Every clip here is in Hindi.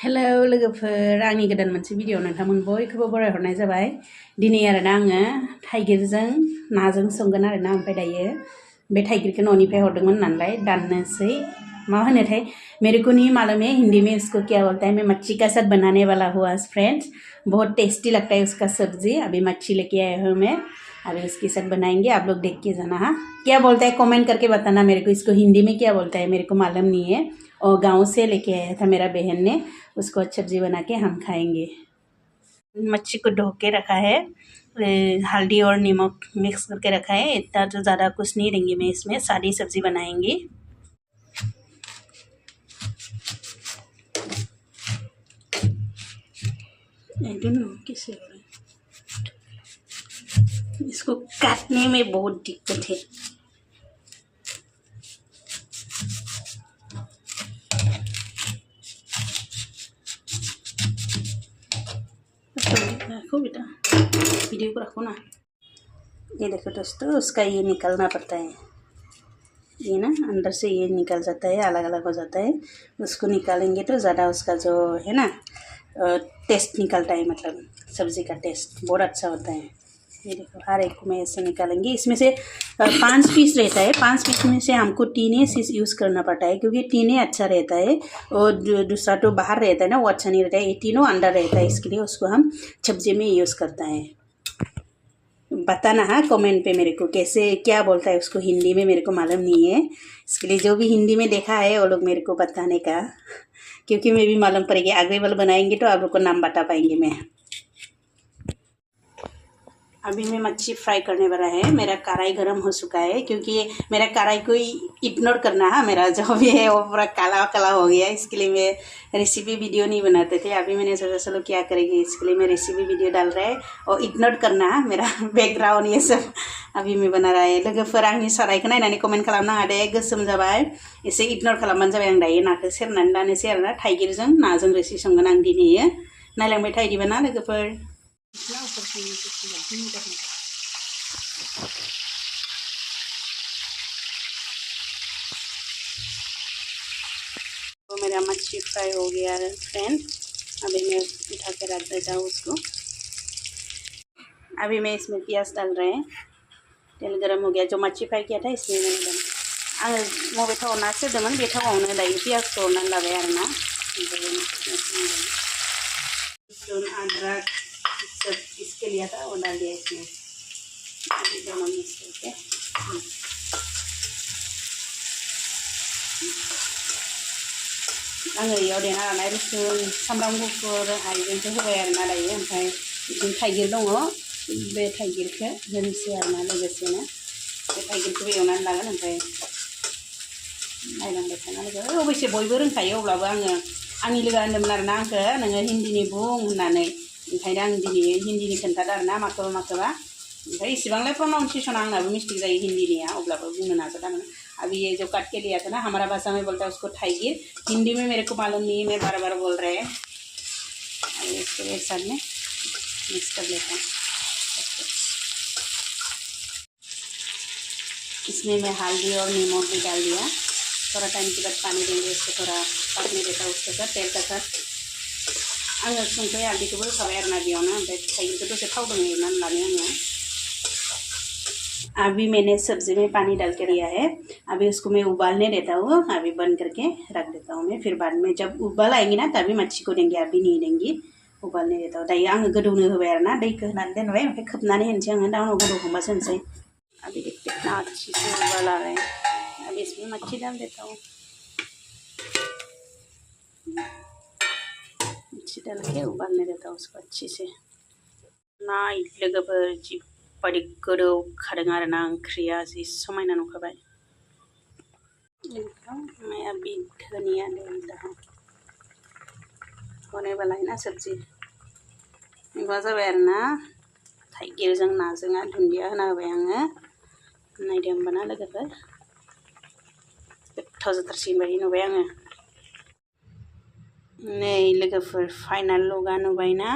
हेलौ लोगोफोर आंनि गोदान मोनसे भिडिअ नोंथांमोन बयखौबो बरायहरनाय जाबाय दिनै आरोना आङो थाइगिरजों नाजों संगोन आरोना ओमफ्राय दायो बे थाइगिरखौ न'निफ्राय हरदोंमोन नालाय दाननोसै मा होनोथाय मेरे को नहीं मालूम है हिंदी में इसको क्या बोलता है मैं मच्छी का साथ बनाने वाला हूँ आज फ्रेंड्स बहुत टेस्टी लगता है उसका सब्जी अभी मच्छी लेके आया हूँ मैं अभी उसके साथ बनाएंगे आप लोग देख के जाना हाँ क्या बोलता है कमेंट करके बताना मेरे को इसको हिंदी में क्या बोलता है मेरे को मालूम नहीं है और गांव से लेके आया था मेरा बहन ने उसको सब्जी बना के हम खाएंगे। मच्छी को धो के रखा है हल्दी और नमक मिक्स करके रखा है इतना तो ज़्यादा कुछ नहीं देंगे मैं इसमें सादी सब्जी बनाएंगे। कैसे हो रहा है इसको काटने में बहुत दिक्कत है। रखो बेटा वीडियो को रखो ना। ये देखो दोस्तों उसका ये निकलना पड़ता है ये ना अंदर से ये निकल जाता है अलग अलग हो जाता है उसको निकालेंगे तो ज़्यादा उसका जो है ना टेस्ट निकलता है मतलब सब्ज़ी का टेस्ट बहुत अच्छा होता है। ये देखो हर एक को मैं ऐसे निकालेंगे इसमें से 5 पीस रहता है 5 पीस में से हमको 3 पीस यूज़ करना पड़ता है क्योंकि 3 अच्छा रहता है और दूसरा तो बाहर रहता है ना वो अच्छा नहीं रहता है ये तीनों अंदर रहता है इसके लिए उसको हम सब्जी में यूज़ करता है। बताना हाँ कमेंट पे मेरे को कैसे क्या बोलता है उसको हिंदी में मेरे को मालूम नहीं है इसके लिए जो भी हिंदी में देखा है वो लोग मेरे को बताने का क्योंकि मैं भी मालूम पड़ेगी आगे वाले बनाएंगे तो आप लोग को नाम बता पाएंगे मैं। अभी मैं मच्छी फ्राई करने वाला है मेरा कढ़ाई गर्म हो चुका है क्योंकि मेरा कढ़ाई को इग्नोर करना है मेरा जो भी है वो पूरा काला काला हो गया इसके लिए मैं रेसिपी वीडियो नहीं बनाते थे अभी मैंने सोचा चलो क्या करेंगे इसके लिए मैं रेसिपी वीडियो डाल रहा है और इग्नोर करना है मेरा बैकग्राउंड ये सब अभी मैं बना रहा है लोगोफोर आंनि सारायखौ नायनानै कमेन्ट खालामनाङा दे गोसोम जाबाय एसे इग्नोर खालामबानो जाबाय आं दायो नाखौ सेरनानै लानोसै आरोना थाइगिरजों नाजों रोसि संगोन आं दिनैयो नायलांबाय था इदिबा ना लोगोफोर। तो मेरा मच्छी फ्राई हो गया है फ्रेंड अभी मैं उठा के रख देता हूँ उसको। अभी मैं इसमें प्याज डाल रहे हैं तेल गरम हो गया जो मच्छी फ्राई किया था इसमें मैंने डाला आङो मबे थावाव ना सेरदोंमोन बे थावावनो दायो प्याजखौ हरनानै लाबाय आरोना अदरक सब इसके लिया था वो डाल दिया इसमें अभी दोनों मिक्स करके आङो इयाव देना लानाय रसुन सामब्राम गुफुर हाइजेंखौ होबाय आरोना दायो ओमफ्राय बिदिनो थाइगिर दङ बे थाइगिरखौ होनोसै आरोना लोगोसेनो बे थाइगिरखौबो एवनानै लागोन ओमफ्राय नायलांबाय थाना लोगो अबयसे बयबो रोंखायो अब्लाबो आङो आंनि लोगोआ होनदोंमोन आरोना आंखौ नोङो हिन्दीनि बुं होननानै ओंखायनो आं दिनै हिन्दीनि खोन्थादों आरोना माखौबा माखौबा ओमफ्राय इसेबांलाय प्रनाउन्सिएसना आंनाबो मिस्टेक जायो हिन्दीनिया अब्लाबो बुंनो नाजादों अभी ये जो काट के लिया था ना हमारा भाषा में बोलता है उसको थाइगिर हिंदी में मेरे को मालूम नहीं है मैं बार बार बोल रहे हैं अभी इसको एक साथ में मिक्स कर लेता हूँ। इसमें मैं हल्दी और नमक भी डाल दिया थोड़ा टाइम के बाद पानी देंगे इसको थोड़ा पकने देता हूँ उसके साथ तेल का साथ आङो संख्रि हालदैखौबो होखाबाय आरोना बेयावनो ओमफ्राय थाइगिरखौ दसे थावजों एवनानै लाबाय आङो। अभी मैंने सब्जी में पानी डाल के दिया है अभी उसको मैं उबालने देता हूँ अभी बंद करके रख देता हूँ मैं फिर बाद में जब उबाल आएंगी ना तभी मच्छी को देंगे अभी नहीं देंगी उबालने देता हूँ दायो आङो गोदौनो होबाय आरोना दैखौ होनानै दोनबाय ओमफ्राय खोबनानै होनोसै आङो दा उनाव गोदौखांबासो होनोसै। अभी देखते कितना अच्छी से उबाल आ रहा है अभी इसमें मच्छी डाल देता हूँ मच्छी डाल के उबालने देता हूँ उसको अच्छे से ना लोगोफोर जि बायदि गोदौखादों आरोना ओंख्रिया जि समायना नुखाबाय मैं अभी धनिया डाल रहा हूँ होने वाला है ना सब्जी माबा जाबाय आरोना थाइगिरजों नाजों दुन्दिया होना होबाय आङो नायदो होमबाना लोगोफोर गोथाव जाथारसिगोन बायदि नुबाय आङो नै लोगोफोर फाइनाल लुकआ नुबायना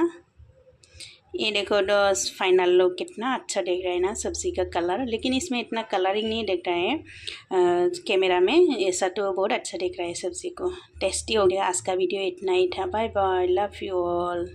ये देखो दोस्त, फाइनल लुक कितना अच्छा दिख रहा है ना सब्ज़ी का कलर। लेकिन इसमें इतना कलरिंग नहीं दिख रहा है कैमरा में, ऐसा तो बहुत अच्छा दिख रहा है सब्ज़ी को। टेस्टी हो गया। आज का वीडियो इतना ही था। Bye bye, love you all.